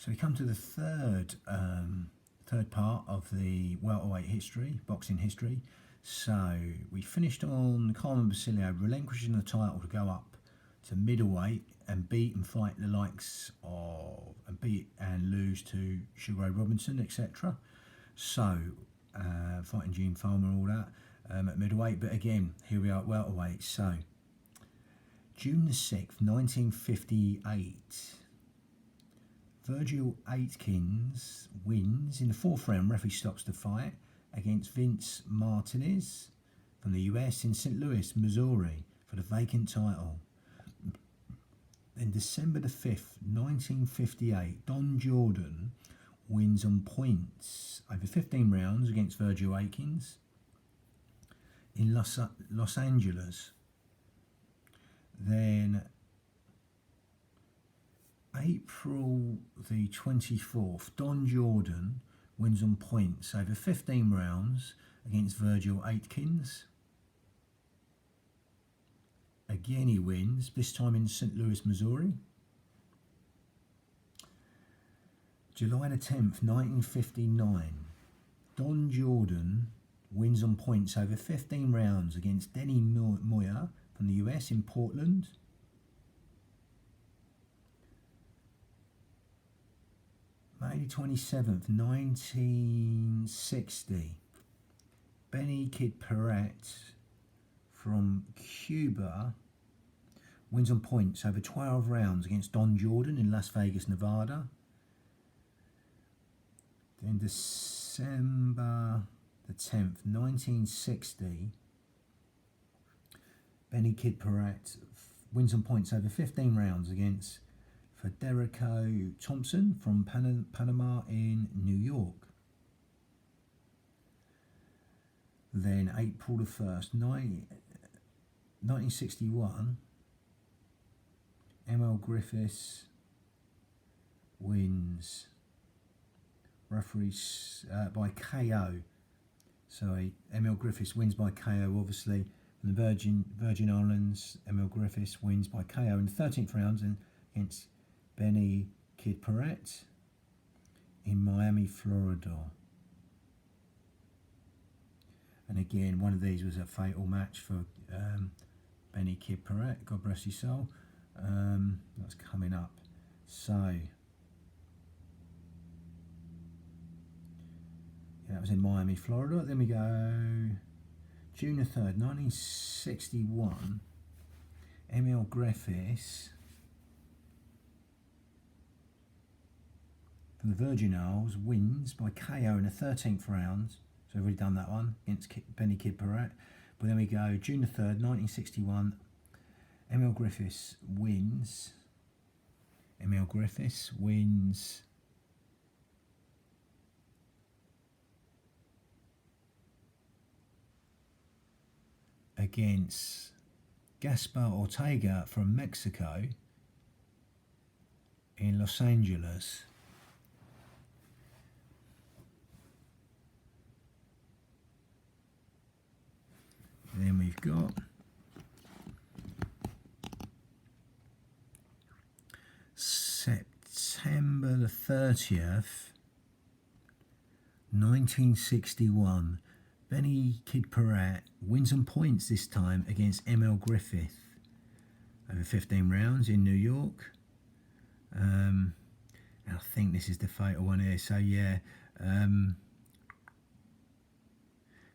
So we come to the third part of the welterweight history, boxing history. So we finished on Carmen Basilio relinquishing the title to go up to middleweight and beat and fight the likes of and beat and lose to Sugar Ray Robinson, etc. So fighting Gene Foreman and all that at middleweight. But again, here we are at welterweight. So June the 6th, 1958. Virgil Atkins wins in the fourth round. Referee stops the fight against Vince Martinez from the US in St. Louis, Missouri for the vacant title. Then December the 5th, 1958, Don Jordan wins on points over 15 rounds against Virgil Atkins in Los Angeles. Then April the 24th, Don Jordan wins on points over 15 rounds against Virgil Atkins. Again he wins, this time in St. Louis, Missouri. July the 10th, 1959, Don Jordan wins on points over 15 rounds against Denny Moyer from the US in Portland. May 27th, 1960, Benny Kid Perret from Cuba wins on points over 12 rounds against Don Jordan in Las Vegas, Nevada. Then December the 10th, 1960, Benny Kid Perret wins on points over 15 rounds against Federico Thompson from Panama in New York. Then April the 1st, 1961, M.L. Griffiths wins referees by KO. So M.L. Griffiths wins by KO, obviously. From the Virgin Islands, M.L. Griffiths wins by KO in the 13th round against Benny Kid Perret in Miami, Florida. And again, one of these was a fatal match for Benny Kid Perret, God bless his soul. That's coming up. So, yeah, that was in Miami, Florida. Then we go June the 3rd, 1961, M.L. Griffiths from the Virgin Isles wins by KO in the 13th round. So we've already done that one against Benny Kid Perret. But then we go June the 3rd, 1961. M.L. Griffiths wins. M.L. Griffiths wins against Gaspar Ortega from Mexico in Los Angeles. Then we've got September the 30th, 1961. Benny Kid Perret wins on points this time against M.L. Griffith over 15 rounds in New York. And I think this is the fatal one here. So yeah,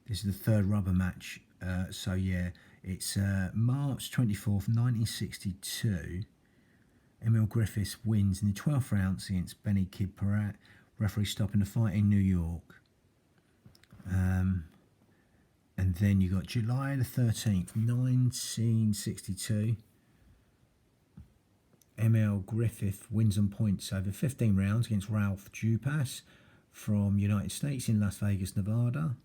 this is the third rubber match. So yeah, it's March 24th, 1962. M.L. Griffiths wins in the 12th round against Benny Kid Perret. Referee stopping the fight in New York. And then you got July the 13th, 1962. M.L. Griffith wins on points over 15 rounds against Ralph Dupas from United States in Las Vegas, Nevada.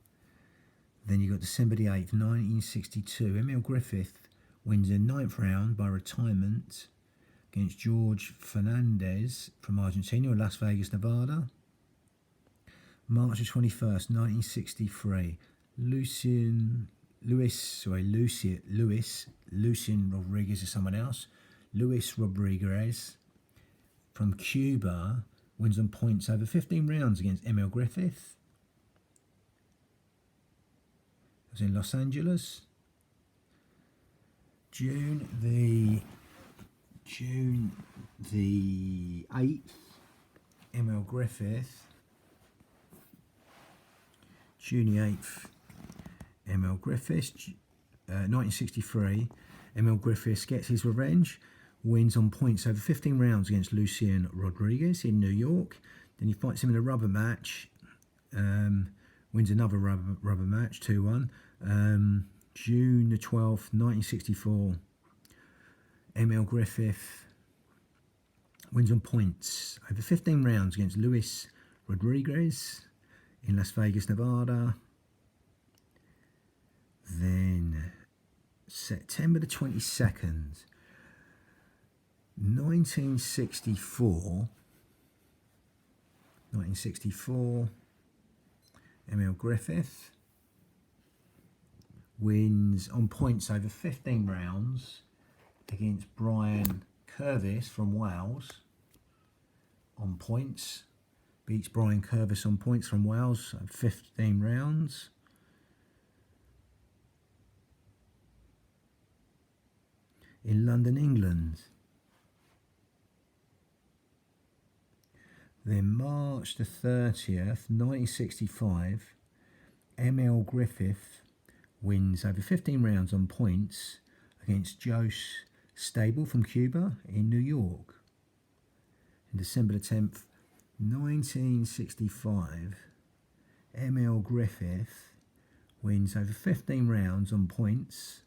Then you got December the 8th, 1962. M.L. Griffith wins the 9th round by retirement against George Fernandez from Argentina in Las Vegas, Nevada. March the 21st, 1963. Lucien Rodriguez is someone else. Luis Rodriguez from Cuba wins on points over 15 rounds against Emil Griffith. It was in Los Angeles. June the 8th, Emil Griffith. June the 8th, Emil Griffith. 1963, Emil Griffith gets his revenge, wins on points over 15 rounds against Lucien Rodriguez in New York. Then he fights him in a rubber match, wins another rubber match, 2-1. June the 12th, 1964, Emil Griffith wins on points over 15 rounds against Luis Rodriguez in Las Vegas, Nevada. Then September the 22nd, 1964, Emil Griffith wins on points over 15 rounds against Brian Curvis from Wales on points. Beats Brian Curvis on points from Wales at 15 rounds. In London, England. Then March the 30th, 1965, Emil Griffith wins over 15 rounds on points against Jose Stable from Cuba in New York. In December the 10th, 1965, Emil Griffith wins over 15 rounds on points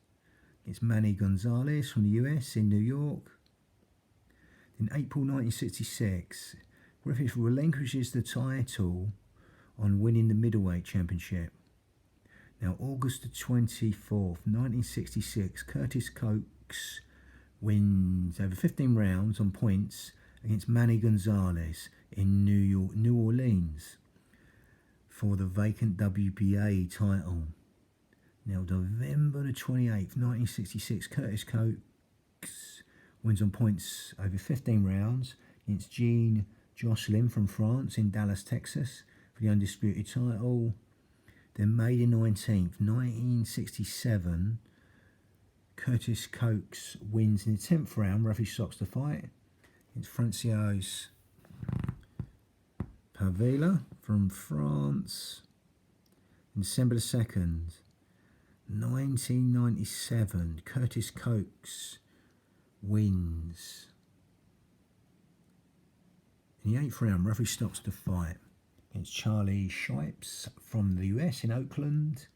against Manny Gonzalez from the US in New York. In April 1966, Griffith relinquishes the title on winning the middleweight championship. Now, August the 24th, 1966, Curtis Coates wins over 15 rounds on points against Manny Gonzalez in New Orleans for the vacant WBA title. Now, November the 28th, 1966, Curtis Coates wins on points over 15 rounds against Jean Josselin from France in Dallas, Texas for the undisputed title. Then May the 19th, 1967, Curtis Coates wins in the 10th round, referee stops the fight, against Francois Pavela from France. On December the 2nd, 1997, Curtis Coates wins in the 8th round, referee stops the fight against Charlie Shipes from the US in Oakland.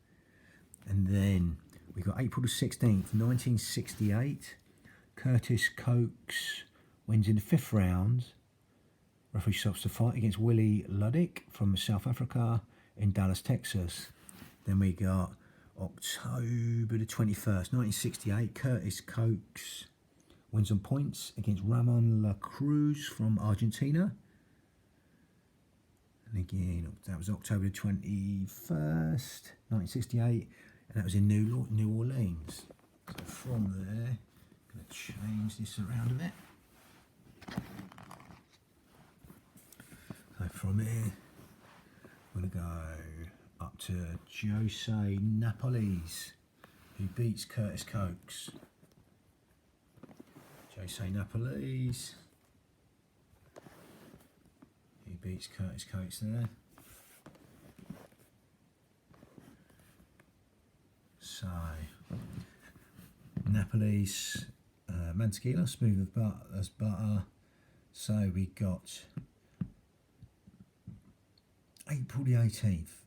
And then we got April the 16th, 1968, Curtis Coates wins in the 5th round, referee stops the fight against Willie Luddick from South Africa in Dallas, Texas. Then we got October the 21st, 1968, Curtis Coates wins on points against Ramon La Cruz from Argentina. And again, that was October the 21st, 1968, and that was in New Orleans. So from there, I'm going to change this around a bit. So from here, I'm going to go up to Jose Napoles, who beats Curtis Coates. Jose Napoles, he beats Curtis Coates there. So, Napoles, Mantequilla, smooth as butter. So we got April the 18th,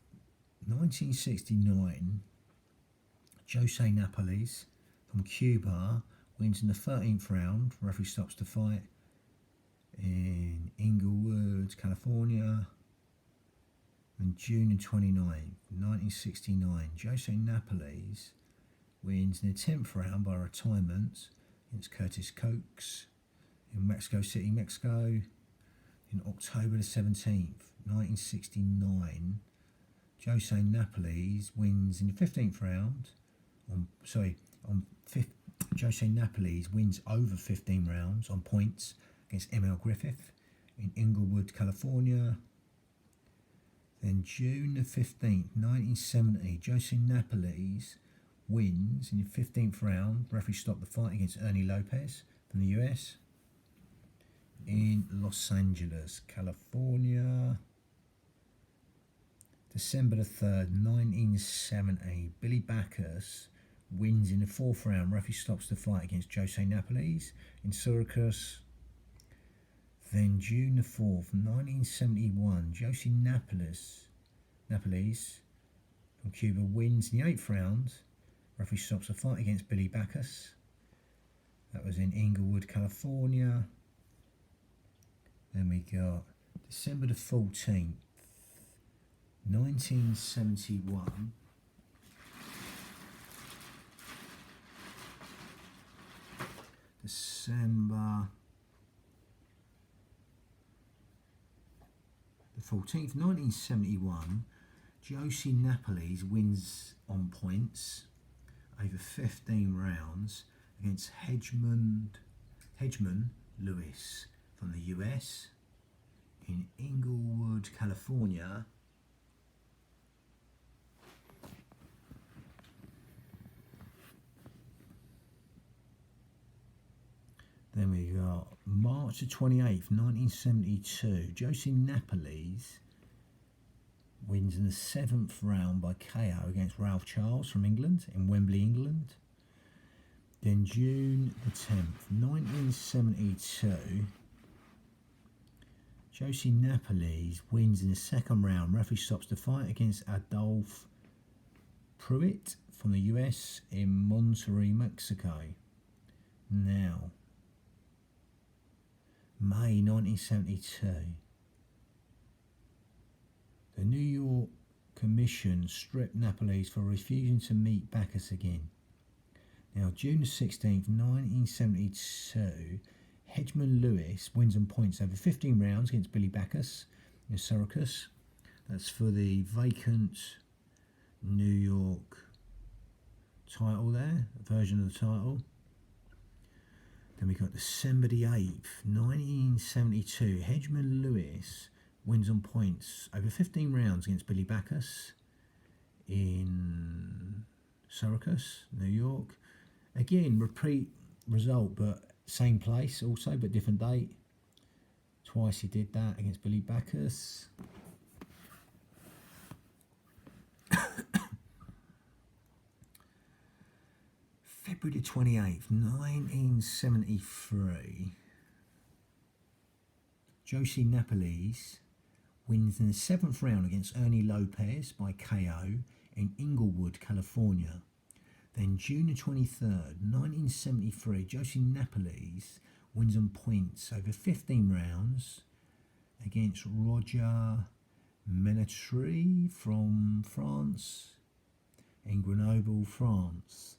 1969, Jose Napoles from Cuba wins in the 13th round, referee stops the fight in Inglewood, California. On June 29th, 1969, Jose Napoles wins in the 10th round by retirement against Curtis Coates in Mexico City, Mexico. In October the 17th, 1969, Jose Napoles wins in the 15th round. Jose Napoles wins over 15 rounds on points against Emil Griffith in Inglewood, California. Then June the 15th, 1970, Jose Napoles wins in the 15th round. Referee stopped the fight against Ernie Lopez from the US in Los Angeles, California. December the 3rd, 1970, Billy Backus wins in the 4th round. Referee stops the fight against Jose Napoles in Syracuse. Then June the 4th, 1971, Jose Napoles from Cuba wins in the 8th round. Referee stops the fight against Billy Backus. That was in Inglewood, California. Then we got December the 14th, 1971. December the 14th, 1971, Jose Napoles wins on points over 15 rounds against Hedgemon Lewis from the US in Inglewood, California. Then we got March the 28th, 1972. Jose Napoles wins in the 7th round by KO against Ralph Charles from England in Wembley, England. Then June the 10th, 1972. Jose Napoles wins in the 2nd round. Referee stops the fight against Adolphe Pruitt from the US in Monterrey, Mexico. Now, May 1972. The New York Commission stripped Napoles for refusing to meet Backus again. Now, June the 16th, 1972, Hedgemon Lewis wins on points over 15 rounds against Billy Backus in Syracuse. That's for the vacant New York title there, a version of the title. Then we got December the 8th, 1972. Hedgemon Lewis wins on points over 15 rounds against Billy Backus in Syracuse, New York. Again, repeat result, but same place also, but different date. Twice he did that against Billy Backus. February the 28th, 1973. Jose Napoles wins in the 7th round against Ernie Lopez by KO in Inglewood, California. Then June the 23rd, 1973, Jose Napoles wins on points over 15 rounds against Roger Mallett from France in Grenoble, France.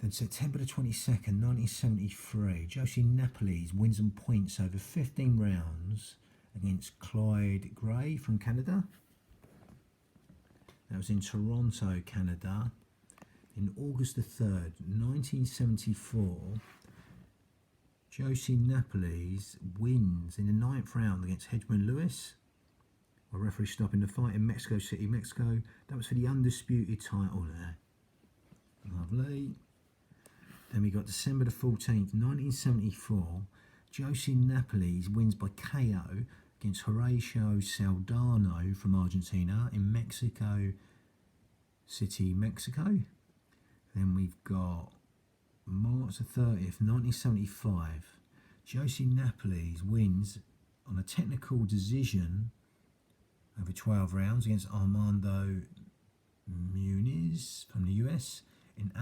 Then September the 22nd, 1973, Jose Napoles wins on points over 15 rounds against Clyde Gray from Canada. That was in Toronto, Canada. In August the 3rd, 1974, Jose Napoles wins in the 9th round against Hedgemon Lewis, a referee stopping the fight in Mexico City, Mexico. That was for the undisputed title there. Lovely. Then we got December the 14th, 1974. Jose Napoles wins by KO against Horacio Saldano from Argentina in Mexico City, Mexico. Then we've got March the 30th, 1975. Jose Napoles wins on a technical decision over 12 rounds against Armando Muniz from the US in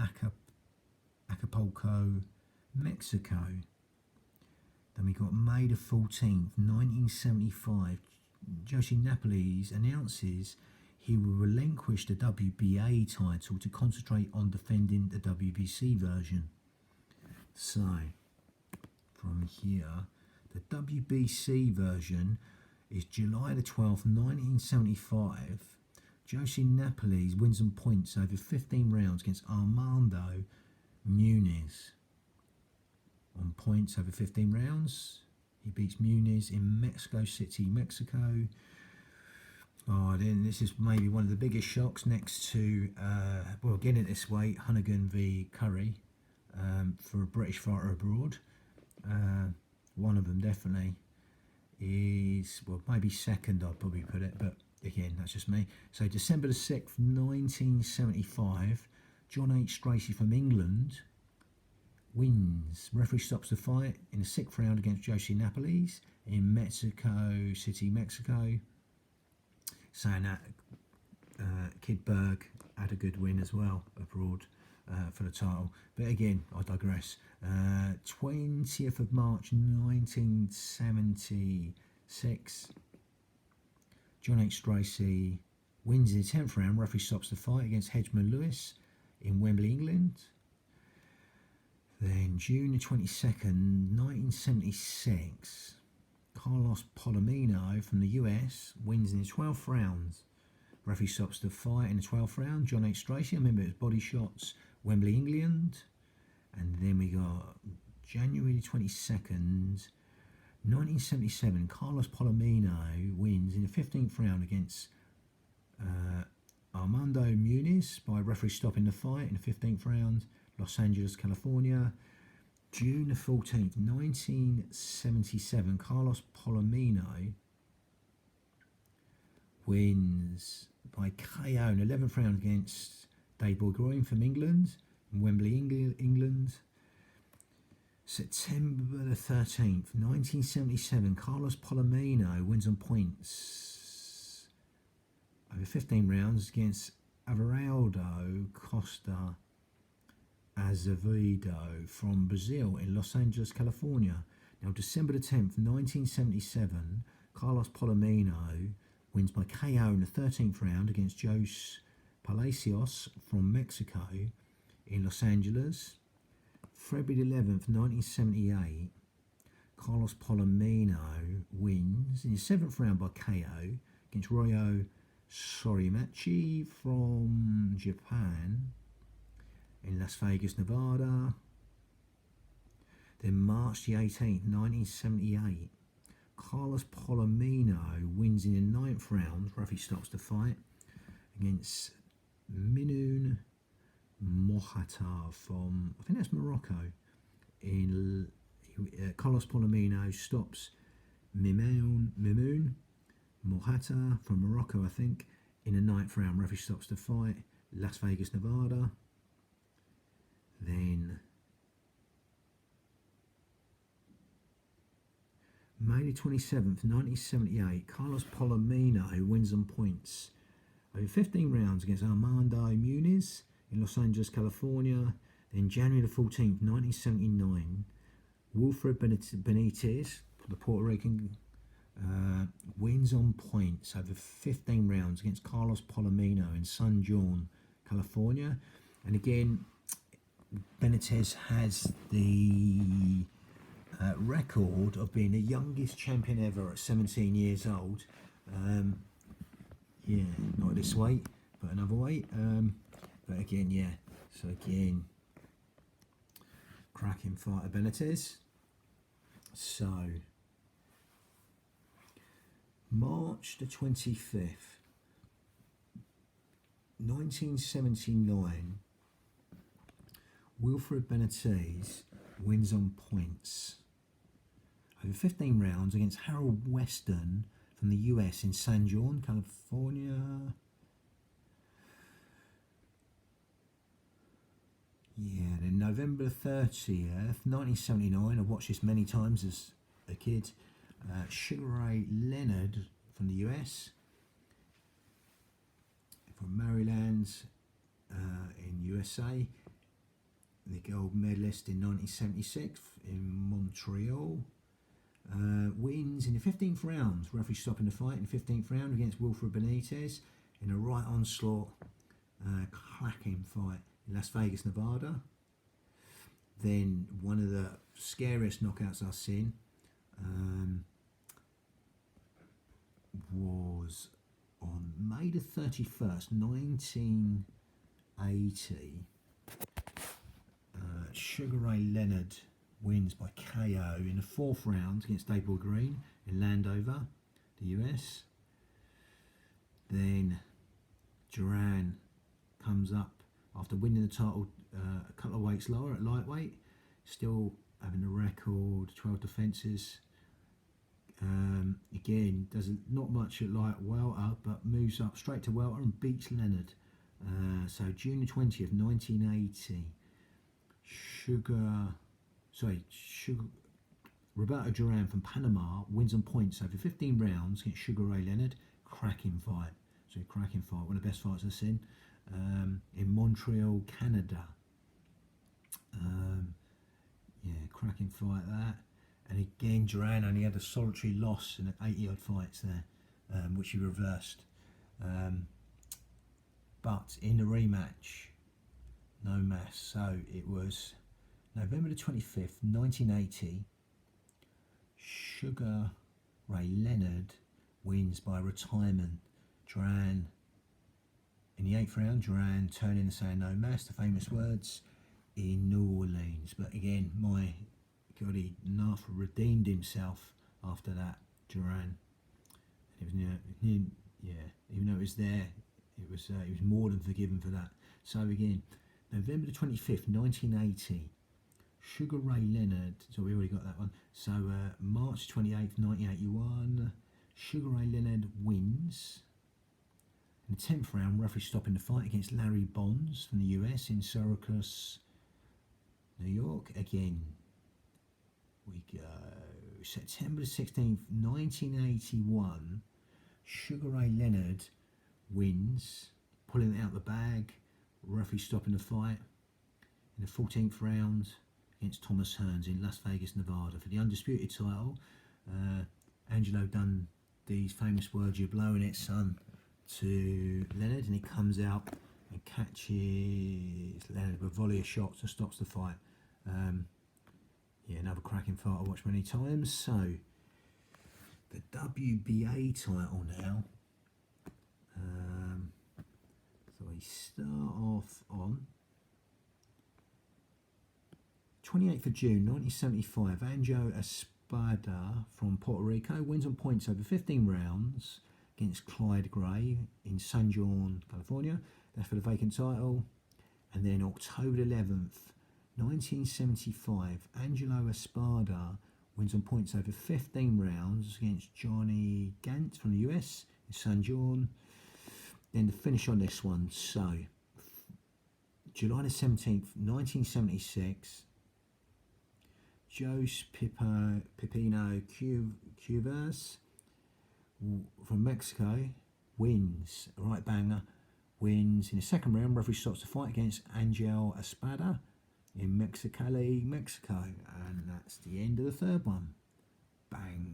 Acapulco, Mexico. Then we got May the 14th, 1975. Jose Napoles announces he will relinquish the WBA title to concentrate on defending the WBC version. So, from here, the WBC version is July the 12th, 1975. Jose Napoles wins on points over 15 rounds against Armando Muniz. On points over 15 rounds He beats Muniz in Mexico City, Mexico. Oh, then this is maybe one of the biggest shocks next to, well, getting it this way, Hunnigan v Curry, for a British fighter abroad. One of them definitely is, well, maybe second I'd probably put it, but again, that's just me. So December the 6th, 1975, John H. Stracey from England wins. Referee stops the fight in the 6th round against Jose Napoles in Mexico City, Mexico. Saying that Kid Berg had a good win as well abroad for the title. But again, I digress. 20th of March 1976, John H. Stracey wins in the 10th round. Referee stops the fight against Hedgeman Lewis in Wembley, England. Then June the 22nd, 1976, Carlos Palomino from the US wins in the 12th round. Referee stops the fight in the 12th round. John H. Stracey, I remember it was Body Shots, Wembley, England. And then we got January 22nd, 1977, Carlos Palomino wins in the 15th round against Armando Muniz by referee stopping the fight in the 15th round, Los Angeles, California. June the 14th, 1977, Carlos Palomino wins by KO in the 11th round against Dave Bourgoin from England, in Wembley, England. September the 13th, 1977, Carlos Palomino wins on points over 15 rounds against Everaldo Costa Azevedo from Brazil in Los Angeles, California. Now, December the 10th, 1977, Carlos Palomino wins by KO in the 13th round against Jose Palacios from Mexico in Los Angeles. February 11th, 1978, Carlos Palomino wins in the 7th round by KO against Ryo Sorimachi from Japan in Las Vegas, Nevada. Then March the 18th, 1978, Carlos Palomino wins in the 9th round. Referee stops the fight against Minoun Mohata from, I think that's Morocco. In Carlos Palomino stops Mimoun Mohata from Morocco, I think, in the 9th round. Referee stops the fight, Las Vegas, Nevada. Then May the 27th, 1978, Carlos Palomino wins on points over 15 rounds against Armando Muniz in Los Angeles, California. Then January the 14th, 1979, Wilfred Benitez, the Puerto Rican, wins on points over 15 rounds against Carlos Palomino in San Juan, California. And again, Benitez has the record of being the youngest champion ever at 17 years old. Yeah, not this weight, but another weight. But again, yeah. So again, cracking fighter Benitez. So March the 25th, 1979, Wilfred Benitez wins on points over 15 rounds against Harold Weston from the US in San Juan, California. Yeah, then November 30th, 1979, I've watched this many times as a kid. Sugar Ray Leonard from the US, from Maryland in USA. The gold medalist in 1976 in Montreal. Wins in the 15th round. Referee stopping the fight in the 15th round against Wilfred Benitez in a right onslaught, clacking fight in Las Vegas, Nevada. Then one of the scariest knockouts I've seen was on May the 31st, 1980. Sugar Ray Leonard wins by KO in the 4th round against David Green in Landover, the US. Then Duran comes up after winning the title a couple of weights lower at lightweight, still having a record, 12 defences. Again, does not much at light welter, but moves up straight to welter and beats Leonard. So June 20th, 1980, Roberto Duran from Panama wins on points over 15 rounds against Sugar Ray Leonard. Cracking fight. So cracking fight, one of the best fights I've seen. In Montreal, Canada. Cracking fight that. And again, Duran only had a solitary loss in 80 odd fights there, which he reversed. But in the rematch, no mess. So it was November the 25th, 1980. Sugar Ray Leonard wins by retirement. Duran, in the 8th round, Duran turning and saying no mess, the famous words, in New Orleans. But again, my God, he redeemed himself after that, Duran. It was even though it was there, he was more than forgiven for that. So again, November the 25th, 1980, Sugar Ray Leonard, so we already got that one. So March 28th, 1981, Sugar Ray Leonard wins. In the 10th round, referee stopping the fight against Larry Bonds from the US in Syracuse, New York. Again, we go September the 16th, 1981. Sugar Ray Leonard wins, pulling it out the bag. Referee stopping the fight in the 14th round against Thomas Hearns in Las Vegas, Nevada for the undisputed title. Angelo done these famous words, "You're blowing it, son," to Leonard, and he comes out and catches Leonard with a volley of shots and stops the fight. Another cracking fight I watched many times. So the WBA title now. So we start off on 28th of June 1975. Angel Espada from Puerto Rico wins on points over 15 rounds against Clyde Gray in San Juan, California. That's for the vacant title. And then October 11th, 1975, Angelo Espada wins on points over 15 rounds against Johnny Gant from the US in San Juan. Then the finish on this one. So, July the 17th, 1976, Jose Pipino Cubas from Mexico wins, a right banger, wins in the 2nd round. Referee stops the fight against Angel Espada in Mexicali, Mexico. And that's the end of the 3rd one. Bang.